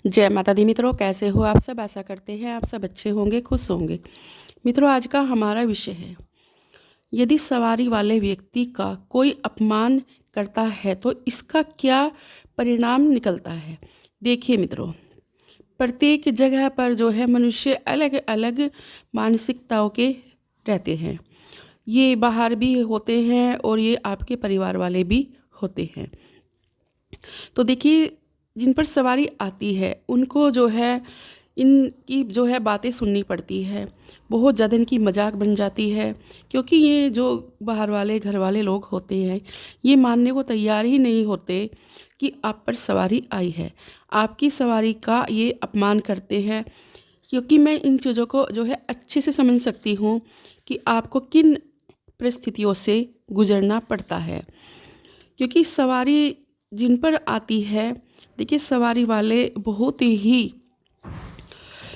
जय माता दी मित्रों, कैसे हो आप सब। आशा करते हैं आप सब अच्छे होंगे, खुश होंगे। मित्रों, आज का हमारा विषय है, यदि सवारी वाले व्यक्ति का कोई अपमान करता है तो इसका क्या परिणाम निकलता है। देखिए मित्रों, प्रत्येक जगह पर जो है मनुष्य अलग अलग मानसिकताओं के रहते हैं। ये बाहर भी होते हैं और ये आपके परिवार वाले भी होते हैं। तो देखिए, जिन पर सवारी आती है उनको जो है इनकी जो है बातें सुननी पड़ती है। बहुत ज़्यादा इनकी मजाक बन जाती है, क्योंकि ये जो बाहर वाले घर वाले लोग होते हैं ये मानने को तैयार ही नहीं होते कि आप पर सवारी आई है। आपकी सवारी का ये अपमान करते हैं। क्योंकि मैं इन चीज़ों को जो है अच्छे से समझ सकती हूँ कि आपको किन परिस्थितियों से गुजरना पड़ता है। क्योंकि सवारी जिन पर आती है, देखिए सवारी वाले बहुत ही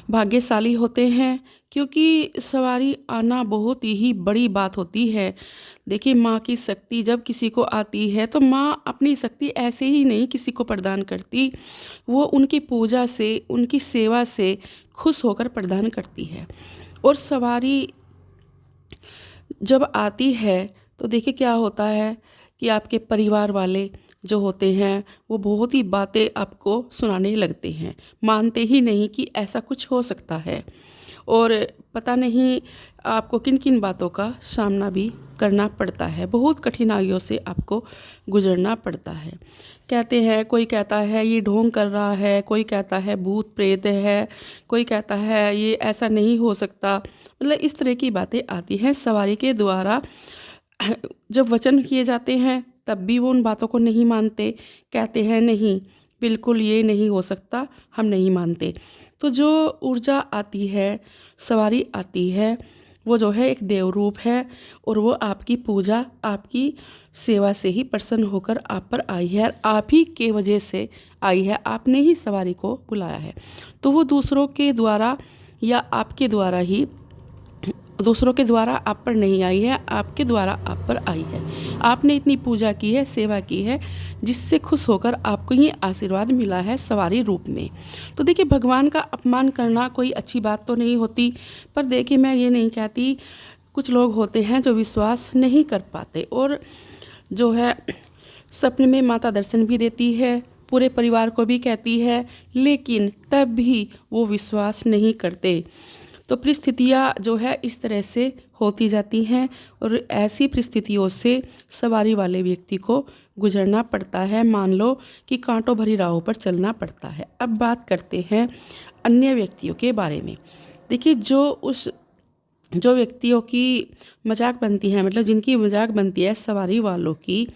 भाग्यशाली होते हैं, क्योंकि सवारी आना बहुत ही बड़ी बात होती है। देखिए, माँ की शक्ति जब किसी को आती है तो माँ अपनी शक्ति ऐसे ही नहीं किसी को प्रदान करती, वो उनकी पूजा से, उनकी सेवा से खुश होकर प्रदान करती है। और सवारी जब आती है तो देखिए क्या होता है कि आपके परिवार वाले जो होते हैं वो बहुत ही बातें आपको सुनाने लगते हैं, मानते ही नहीं कि ऐसा कुछ हो सकता है। और पता नहीं आपको किन किन बातों का सामना भी करना पड़ता है, बहुत कठिनाइयों से आपको गुजरना पड़ता है। कहते हैं, कोई कहता है ये ढोंग कर रहा है, कोई कहता है भूत प्रेत है, कोई कहता है ये ऐसा नहीं हो सकता। मतलब इस तरह की बातें आती हैं सवारी के द्वारा। जब वचन किए जाते हैं तब भी वो उन बातों को नहीं मानते, कहते हैं नहीं बिल्कुल ये नहीं हो सकता, हम नहीं मानते। तो जो ऊर्जा आती है, सवारी आती है, वो जो है एक देव रूप है और वो आपकी पूजा, आपकी सेवा से ही प्रसन्न होकर आप पर आई है और आप ही के वजह से आई है। आपने ही सवारी को बुलाया है, तो वो दूसरों के द्वारा या आपके द्वारा ही, दूसरों के द्वारा आप पर नहीं आई है, आपके द्वारा आप पर आई है। आपने इतनी पूजा की है, सेवा की है, जिससे खुश होकर आपको ये आशीर्वाद मिला है सवारी रूप में। तो देखिए, भगवान का अपमान करना कोई अच्छी बात तो नहीं होती, पर देखिए मैं ये नहीं कहती, कुछ लोग होते हैं जो विश्वास नहीं कर पाते और जो है सपने में माता दर्शन भी देती है, पूरे परिवार को भी कहती है, लेकिन तब भी वो विश्वास नहीं करते। तो परिस्थितियाँ जो है इस तरह से होती जाती हैं और ऐसी परिस्थितियों से सवारी वाले व्यक्ति को गुजरना पड़ता है। मान लो कि कांटों भरी राहों पर चलना पड़ता है। अब बात करते हैं अन्य व्यक्तियों के बारे में। देखिए, जो व्यक्तियों की मजाक बनती है, मतलब जिनकी मजाक बनती है सवारी वालों की,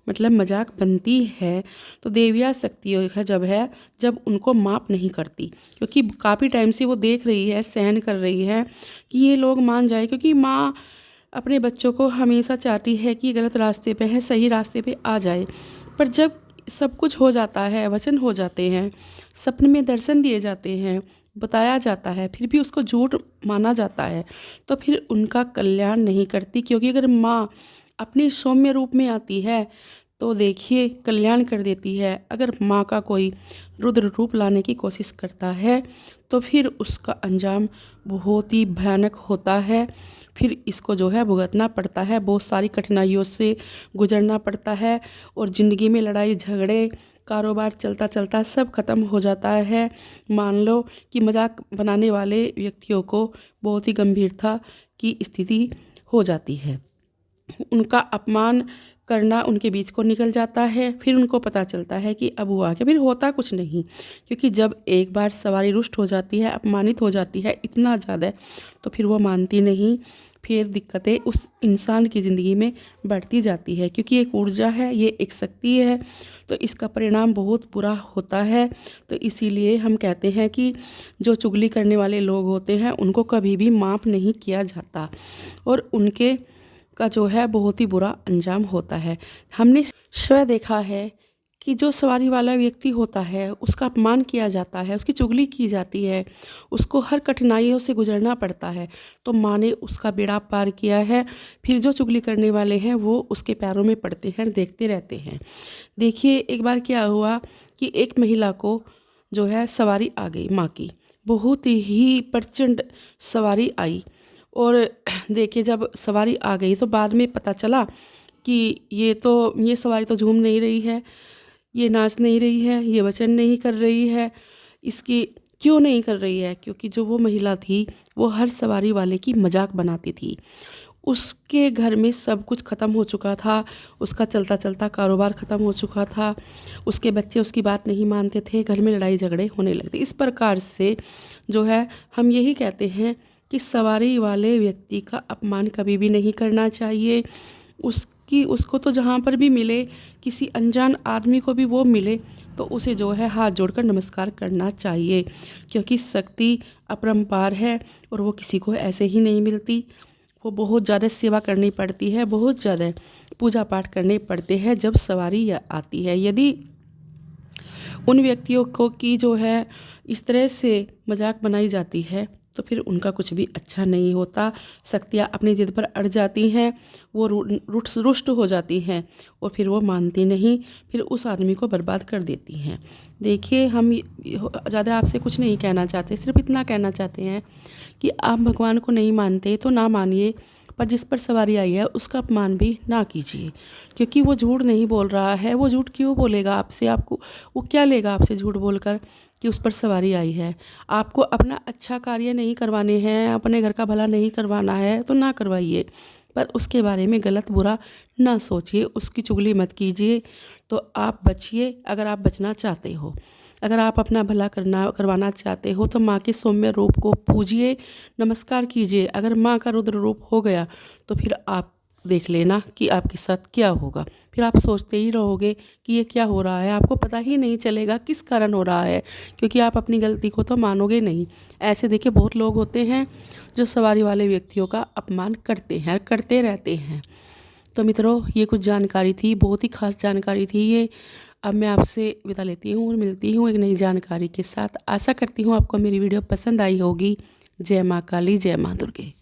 मतलब मजाक बनती है, तो देविया शक्तियों का जब उनको माफ़ नहीं करती, क्योंकि काफ़ी टाइम से वो देख रही है, सहन कर रही है कि ये लोग मान जाए। क्योंकि माँ अपने बच्चों को हमेशा चाहती है कि गलत रास्ते पे है, सही रास्ते पे आ जाए। पर जब सब कुछ हो जाता है, वचन हो जाते हैं, सपने में दर्शन दिए जाते हैं, बताया जाता है, फिर भी उसको झूठ माना जाता है, तो फिर उनका कल्याण नहीं करती। क्योंकि अगर माँ अपने सौम्य रूप में आती है तो देखिए कल्याण कर देती है। अगर माँ का कोई रुद्र रूप लाने की कोशिश करता है तो फिर उसका अंजाम बहुत ही भयानक होता है। फिर इसको जो है भुगतना पड़ता है, बहुत सारी कठिनाइयों से गुजरना पड़ता है और ज़िंदगी में लड़ाई झगड़े, कारोबार चलता चलता सब खत्म हो जाता है। मान लो कि मजाक बनाने वाले व्यक्तियों को बहुत ही गंभीरता की स्थिति हो जाती है, उनका अपमान करना उनके बीच को निकल जाता है। फिर उनको पता चलता है कि अब हुआ क्या, फिर होता कुछ नहीं। क्योंकि जब एक बार सवारी रुष्ट हो जाती है, अपमानित हो जाती है इतना ज़्यादा, तो फिर वो मानती नहीं, फिर दिक्कतें उस इंसान की ज़िंदगी में बढ़ती जाती है। क्योंकि एक ऊर्जा है, ये एक शक्ति है, तो इसका परिणाम बहुत बुरा होता है। तो इसीलिए हम कहते हैं कि जो चुगली करने वाले लोग होते हैं उनको कभी भी माफ़ नहीं किया जाता और उनके का जो है बहुत ही बुरा अंजाम होता है। हमने स्वयं देखा है कि जो सवारी वाला व्यक्ति होता है उसका अपमान किया जाता है, उसकी चुगली की जाती है, उसको हर कठिनाइयों से गुजरना पड़ता है, तो माँ ने उसका बेड़ा पार किया है। फिर जो चुगली करने वाले हैं वो उसके पैरों में पड़ते हैं, देखते रहते हैं। देखिए, एक बार क्या हुआ कि एक महिला को जो है सवारी आ गई माँ की, बहुत ही प्रचंड सवारी आई। और देखिए जब सवारी आ गई तो बाद में पता चला कि ये सवारी तो झूम नहीं रही है, ये नाच नहीं रही है, ये वचन नहीं कर रही है। इसकी क्यों नहीं कर रही है? क्योंकि जो वो महिला थी वो हर सवारी वाले की मजाक बनाती थी। उसके घर में सब कुछ ख़त्म हो चुका था, उसका चलता चलता कारोबार ख़त्म हो चुका था, उसके बच्चे उसकी बात नहीं मानते थे, घर में लड़ाई झगड़े होने लगते। इस प्रकार से जो है हम यही कहते हैं कि सवारी वाले व्यक्ति का अपमान कभी भी नहीं करना चाहिए। उसको तो जहाँ पर भी मिले, किसी अनजान आदमी को भी वो मिले तो उसे जो है हाथ जोड़कर नमस्कार करना चाहिए, क्योंकि शक्ति अपरंपार है और वो किसी को ऐसे ही नहीं मिलती। वो बहुत ज़्यादा सेवा करनी पड़ती है, बहुत ज़्यादा पूजा पाठ करने पड़ते हैं जब सवारी आती है। यदि उन व्यक्तियों को की जो है इस तरह से मजाक बनाई जाती है तो फिर उनका कुछ भी अच्छा नहीं होता। शक्तियाँ अपनी जिद पर अड़ जाती हैं, वो रुष्ट हो जाती हैं और फिर वो मानती नहीं, फिर उस आदमी को बर्बाद कर देती हैं। देखिए हम ज़्यादा आपसे कुछ नहीं कहना चाहते, सिर्फ इतना कहना चाहते हैं कि आप भगवान को नहीं मानते तो ना मानिए, पर जिस पर सवारी आई है उसका अपमान भी ना कीजिए, क्योंकि वो झूठ नहीं बोल रहा है। वो झूठ क्यों बोलेगा आपसे? आपको वो क्या लेगा आपसे झूठ बोलकर कि उस पर सवारी आई है? आपको अपना अच्छा कार्य नहीं करवाने हैं, अपने घर का भला नहीं करवाना है तो ना करवाइए, पर उसके बारे में गलत बुरा ना सोचिए, उसकी चुगली मत कीजिए। तो आप बचिए अगर आप बचना चाहते हो। अगर आप अपना भला करवाना चाहते हो तो माँ के सौम्य रूप को पूजिए, नमस्कार कीजिए। अगर माँ का रुद्र रूप हो गया तो फिर आप देख लेना कि आपके साथ क्या होगा। फिर आप सोचते ही रहोगे कि ये क्या हो रहा है, आपको पता ही नहीं चलेगा किस कारण हो रहा है, क्योंकि आप अपनी गलती को तो मानोगे नहीं। ऐसे देखिए बहुत लोग होते हैं जो सवारी वाले व्यक्तियों का अपमान करते हैं, करते रहते हैं। तो मित्रों ये कुछ जानकारी थी, बहुत ही खास जानकारी थी ये। अब मैं आपसे विदा लेती हूँ और मिलती हूँ एक नई जानकारी के साथ। आशा करती हूँ आपको मेरी वीडियो पसंद आई होगी। जय माँ काली, जय माँ दुर्गे।